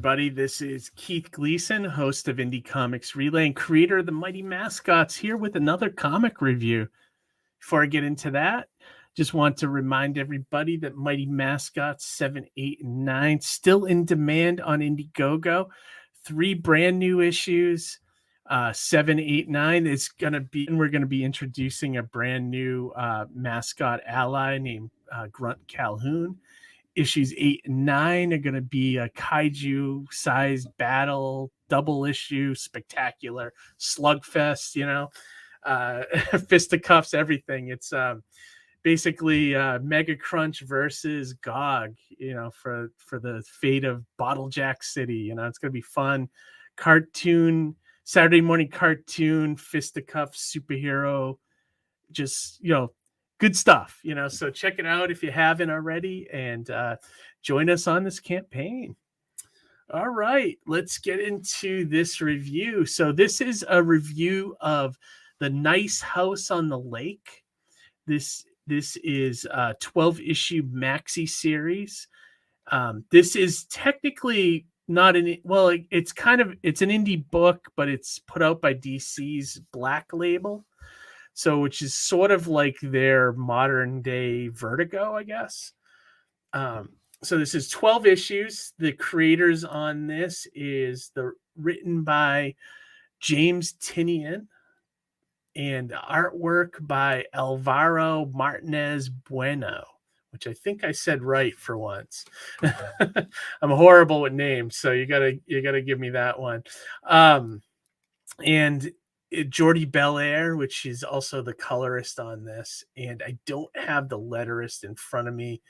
everybody. This is Keith Gleason, host of Indie Comics Relay and creator of the Mighty Mascots, here with another comic review. Before I get into that, just want to remind everybody that Mighty Mascots 7, 8, and 9 still in demand on Indiegogo. 3 brand new issues. 7, 8, 9 is going to be, and we're going to be introducing a brand new mascot ally named Grunt Calhoun. Issues 8 and 9 are going to be a kaiju-sized battle, double issue, spectacular slugfest, fisticuffs, everything. It's basically Mega Crunch versus GOG, for the fate of Bottlejack City. It's going to be fun. Saturday morning cartoon, fisticuffs, superhero, just, good stuff, so check it out if you haven't already, and join us on this campaign. All right, let's get into this review. So this is a review of the Nice House on the Lake. This is a 12-issue maxi series. This is technically not it's an indie book, but it's put out by DC's Black Label. So, which is sort of like their modern day Vertigo, I guess. So this is 12 issues. The creators on this is written by James Tynion and artwork by Álvaro Martínez Bueno, which I think I said right for once. I'm horrible with names, so you gotta give me that one. And Jordi Belair, which is also the colorist on this, and I don't have the letterist in front of me,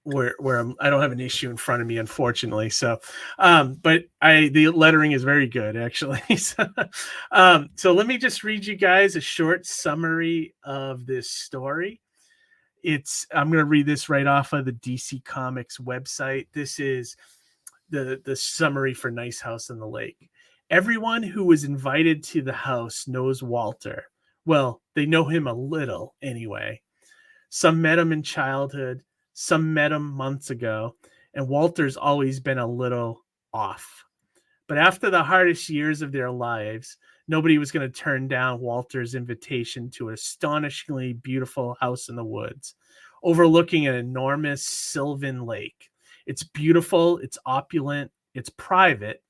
where I don't have an issue in front of me, unfortunately. So, but the lettering is very good, actually. So let me just read you guys a short summary of this story. I'm going to read this right off of the DC Comics website. This is the summary for Nice House on the Lake. Everyone who was invited to the house knows Walter. Well, they know him a little anyway. Some met him in childhood, some met him months ago, and Walter's always been a little off. But after the hardest years of their lives, nobody was going to turn down Walter's invitation to an astonishingly beautiful house in the woods, overlooking an enormous sylvan lake. It's beautiful, it's opulent, it's private.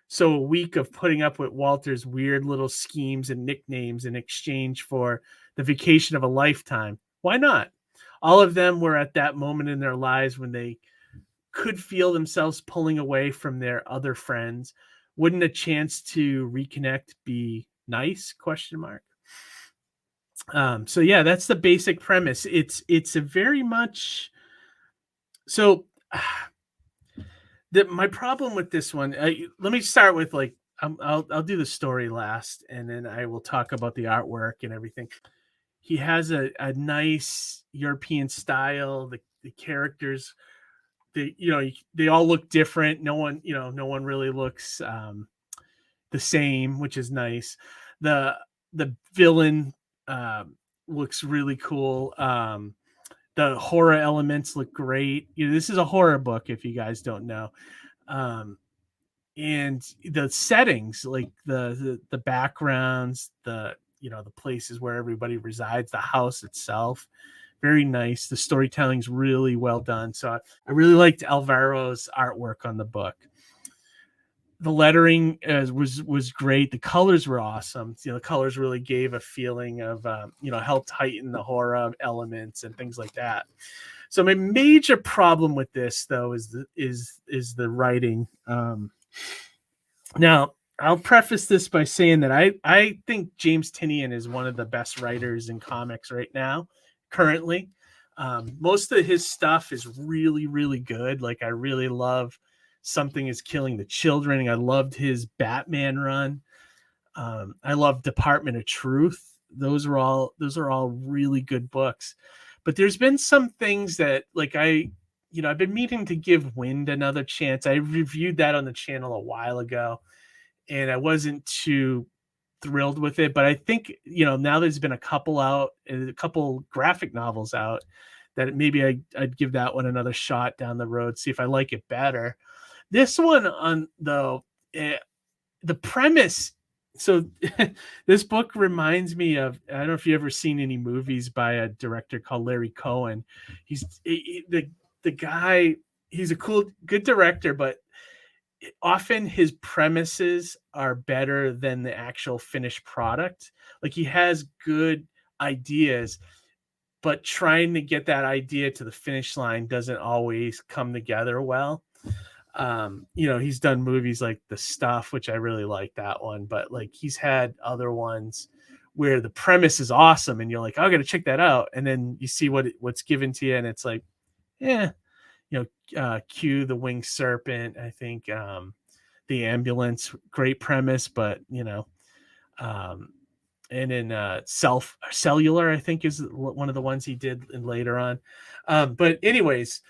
So a week of putting up with Walter's weird little schemes and nicknames in exchange for the vacation of a lifetime. Why not? All of them were at that moment in their lives when they could feel themselves pulling away from their other friends. Wouldn't a chance to reconnect be nice? ? So yeah, that's the basic premise. It's a very much so. My problem with this one, let me start with I'll do the story last, and then I will talk about the artwork and everything. He has a nice European style. The characters, they all look different. No one really looks the same, which is nice. The villain looks really cool. The horror elements look great. This is a horror book, if you guys don't know. And the settings, like the backgrounds, the places where everybody resides, the house itself, very nice. The storytelling's really well done. So I really liked Alvaro's artwork on the book. The lettering was great. The colors were awesome. The colors really gave a feeling of, helped heighten the horror elements and things like that. So my major problem with this, though, is the writing. Now, I'll preface this by saying that I think James Tynion is one of the best writers in comics right now, currently. Most of his stuff is really, really good. Like, I really love Something is Killing the Children. I loved his Batman run. I love Department of Truth. Those are all really good books. But there's been some things that, like, I've been meaning to give Wind another chance. I reviewed that on the channel a while ago, and I wasn't too thrilled with it. But I think, now there's been a couple graphic novels out, that maybe I'd give that one another shot down the road, see if I like it better. This one on though, the premise. So this book reminds me of, I don't know if you ever seen any movies by a director called Larry Cohen. The guy. He's a good director, but often his premises are better than the actual finished product. Like he has good ideas, but trying to get that idea to the finish line doesn't always come together well. He's done movies like The Stuff, which I really like that one, but like he's had other ones where the premise is awesome and you're like, oh, I got to check that out. And then you see what's given to you and it's like, yeah, Q, the Winged Serpent, I think, The Ambulance, great premise, but um, and in Cellular, I think is one of the ones he did later on. But anyways,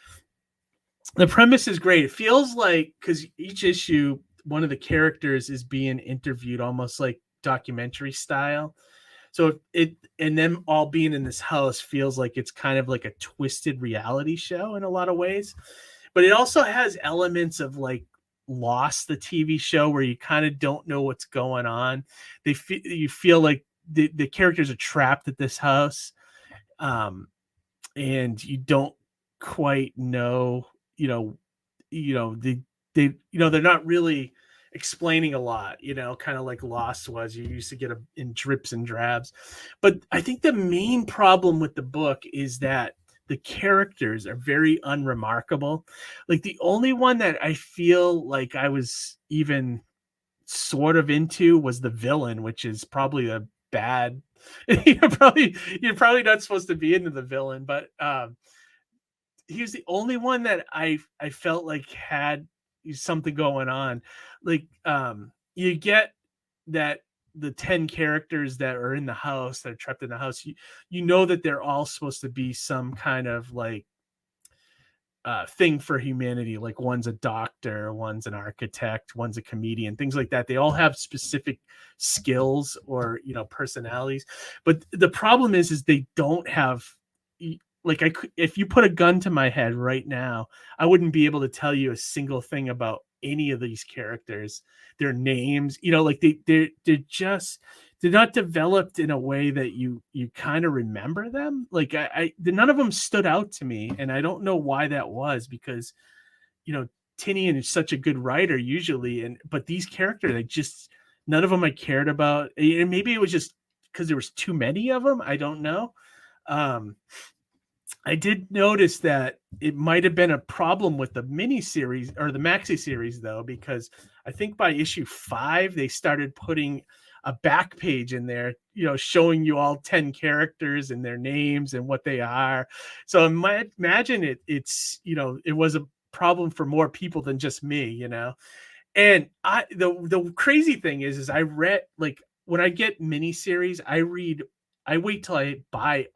the premise is great. It feels like, because each issue, one of the characters is being interviewed almost like documentary style. So and them all being in this house feels like it's kind of like a twisted reality show in a lot of ways. But it also has elements of like Lost, the TV show, where you kind of don't know what's going on. You feel like the characters are trapped at this house, and you don't quite know, they're not really explaining a lot, kind of like Lost was. You used to get in drips and drabs. But I think the main problem with the book is that the characters are very unremarkable. Like the only one that I feel like I was even sort of into was the villain, which is probably a bad you're probably not supposed to be into the villain, but he was the only one that I felt like had something going on. Like you get that the 10 characters that are in the house, that are trapped in the house, you know that they're all supposed to be some kind of like thing for humanity. Like one's a doctor, one's an architect, one's a comedian, things like that. They all have specific skills or personalities, but the problem is they don't have, like, if you put a gun to my head right now, I wouldn't be able to tell you a single thing about any of these characters, their names, like they're not developed in a way that you kind of remember them. Like none of them stood out to me, and I don't know why that was, because Tynion is such a good writer usually, but these characters, none of them I cared about. And maybe it was just because there was too many of them. I don't know. I did notice that it might have been a problem with the mini series or the maxi series, though, because I think by issue 5 they started putting a back page in there, showing you all 10 characters and their names and what they are. So I might imagine it's it was a problem for more people than just me, And the crazy thing is I read, like, when I get mini series, I wait till I buy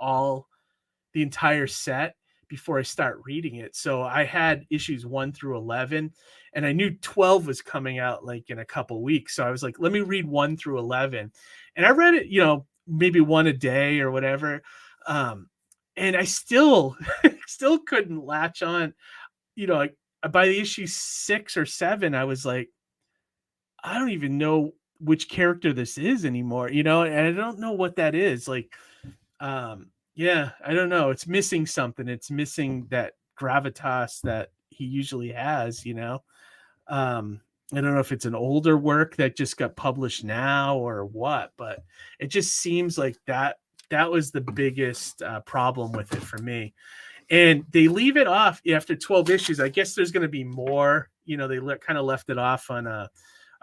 the entire set before I start reading it. So I had issues 1 through 11, and I knew 12 was coming out like in a couple weeks. So I was like, let me read 1 through 11. And I read it, maybe one a day or whatever. And I still couldn't latch on, like by the issue 6 or 7, I was like, I don't even know which character this is anymore, and I don't know what that is. Like, yeah, I don't know. It's missing something. It's missing that gravitas that he usually has, I don't know if it's an older work that just got published now or what, but it just seems like that was the biggest problem with it for me. And they leave it off after 12 issues. I guess there's going to be more, they kind of left it off on a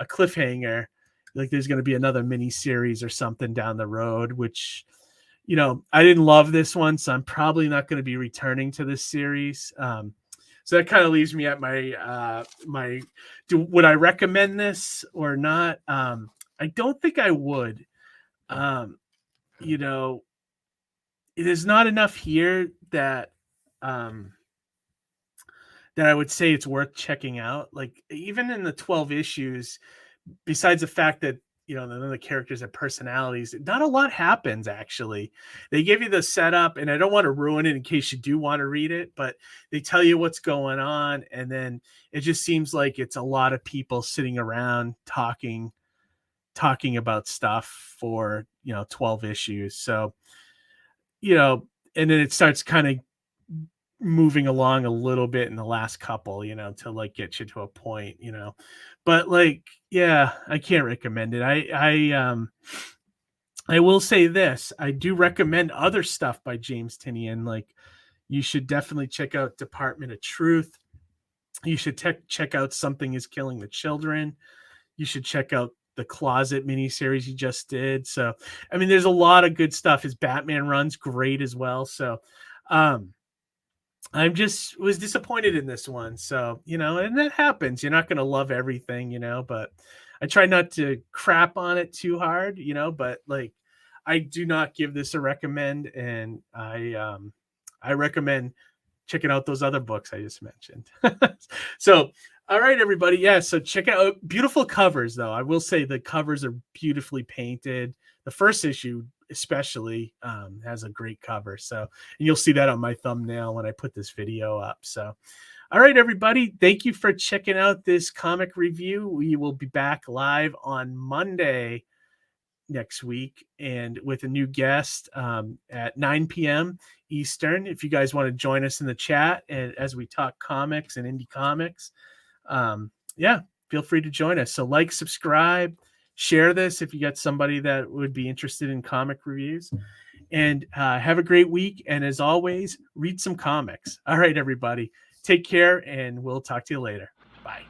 cliffhanger. Like there's going to be another mini series or something down the road, which, I didn't love this one, so I'm probably not going to be returning to this series. So that kind of leaves me at would I recommend this or not? I don't think I would. There's not enough here that I would say it's worth checking out. Like even in the 12 issues, besides the fact that you know, then the characters have personalities. Not a lot happens, actually. They give you the setup, and I don't want to ruin it in case you do want to read it, but they tell you what's going on, and then it just seems like it's a lot of people sitting around talking about stuff for, you know, 12 issues. So, you know, and then it starts kind of moving along a little bit in the last couple, you know, to like get you to a point, you know. But like, yeah, I can't recommend it. I will say this. I do recommend other stuff by James Tynion. Like, you should definitely check out Department of Truth. You should check out Something is Killing the Children. You should check out the Closet miniseries he just did. So, I mean, there's a lot of good stuff. His Batman run's great as well. So, I'm just was disappointed in this one. So, you know, and that happens. You're not going to love everything, you know, but I try not to crap on it too hard, you know, but like, I do not give this a recommend. And I recommend checking out those other books I just mentioned. So, all right, everybody. Yeah. So check out beautiful covers, though. I will say the covers are beautifully painted. The first issue, especially, has a great cover. So, and you'll see that on my thumbnail when I put this video up. So, all right, everybody. Thank you for checking out this comic review. We will be back live on Monday next week and with a new guest at 9 p.m. Eastern. If you guys want to join us in the chat and as we talk comics and indie comics, yeah, feel free to join us. So like, subscribe, share this if you got somebody that would be interested in comic reviews, and have a great week. And as always, read some comics. All right, everybody, take care, and we'll talk to you later. Bye.